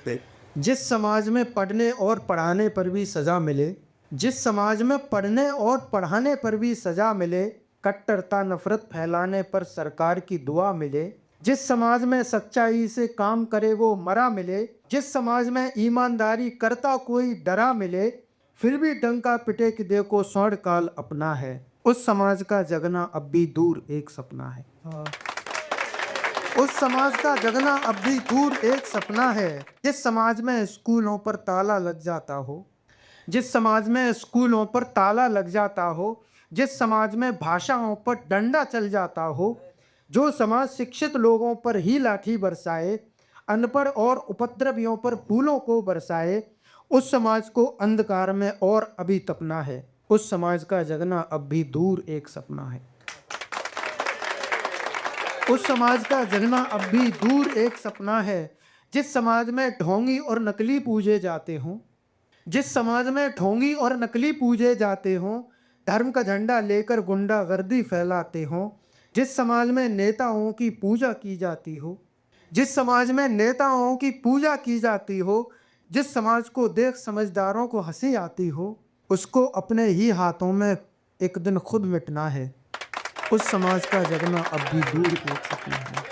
सकते। जिस समाज में पढ़ने और पढ़ाने पर भी सजा मिले, जिस समाज में पढ़ने और पढ़ाने पर भी सजा मिले, कट्टरता नफरत फैलाने पर सरकार की दुआ मिले, जिस समाज में सच्चाई से काम करे वो मरा मिले, जिस समाज में ईमानदारी करता कोई डरा मिले, फिर भी डंका पिटे कि देखो स्वर्ण काल अपना है, उस समाज का जगना अब भी दूर एक सपना है। उस समाज का जगना अब भी दूर एक सपना है। जिस समाज में स्कूलों पर ताला लग जाता हो, जिस समाज में स्कूलों पर ताला लग जाता हो, जिस समाज में भाषाओं पर डंडा चल जाता हो, जो समाज शिक्षित लोगों पर ही लाठी बरसाए, अनपढ़ और उपद्रवियों पर फूलों को बरसाए, उस समाज को अंधकार में और अभी तपना है। उस समाज का जगना अब भी दूर एक सपना है। उस समाज का जगना अब भी दूर एक सपना है। जिस समाज में ढोंगी और नकली पूजे जाते हों, जिस समाज में ढोंगी और नकली पूजे जाते हों, धर्म का झंडा लेकर गुंडागर्दी फैलाते हों, जिस समाज में नेताओं की पूजा की जाती हो, जिस समाज में नेताओं की पूजा की जाती हो, जिस समाज को देख समझदारों को हंसी आती हो, उसको अपने ही हाथों में एक दिन खुद मिटना है। उस समाज का जगना अब भी दूर एक सपना है।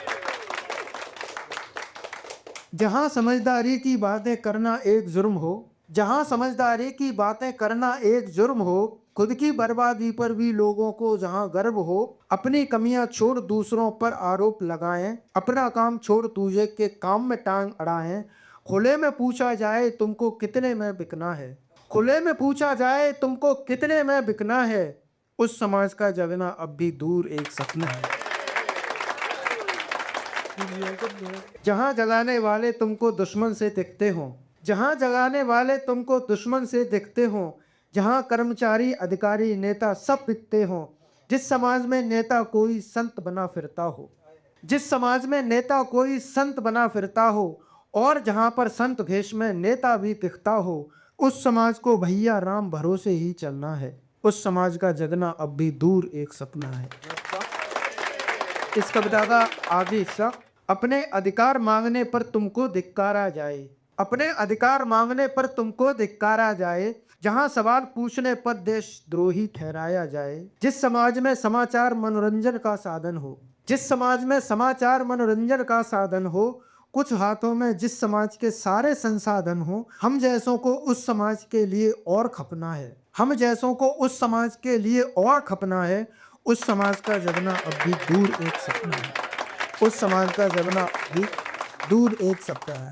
जहाँ समझदारी की बातें करना एक जुर्म हो, जहाँ समझदारी की बातें करना एक जुर्म हो, खुद की बर्बादी पर भी लोगों को जहाँ गर्व हो, अपनी कमियां छोड़ दूसरों पर आरोप लगाएं, अपना काम छोड़ दूसरे के काम में टांग अड़ाएं, खुले में पूछा जाए तुमको कितने में बिकना है, खुले में पूछा जाए तुमको कितने में बिकना है, उस समाज का जगना अब भी दूर एक सपना है। जहाँ जगाने वाले तुमको दुश्मन से दिखते हों, जहाँ जगाने वाले तुमको दुश्मन से दिखते हों, जहाँ कर्मचारी अधिकारी नेता सब बिकते हों, जिस समाज में नेता कोई संत बना फिरता हो, जिस समाज में नेता कोई संत बना फिरता हो, और जहाँ पर संत भेष में नेता भी दिखता हो, उस समाज को भैया राम भरोसे ही चलना है। उस समाज का जगना अब भी दूर एक सपना है। इस कविता का आगे हिस्सा, अपने अधिकार मांगने पर तुमको धिक्कारा जाए, अपने अधिकार मांगने पर तुमको धिक्कारा जाए, जहां सवाल पूछने पर देशद्रोही ठहराया जाए, जिस समाज में समाचार मनोरंजन का साधन हो, जिस समाज में समाचार मनोरंजन का साधन हो, कुछ हाथों में जिस समाज के सारे संसाधन हो, हम जैसों को उस समाज के लिए और खपना है, हम जैसों को उस समाज के लिए और खपना है। उस समाज का जगना अब भी दूर एक सपना है। उस समाज का जगना भी दूर एक सपना है।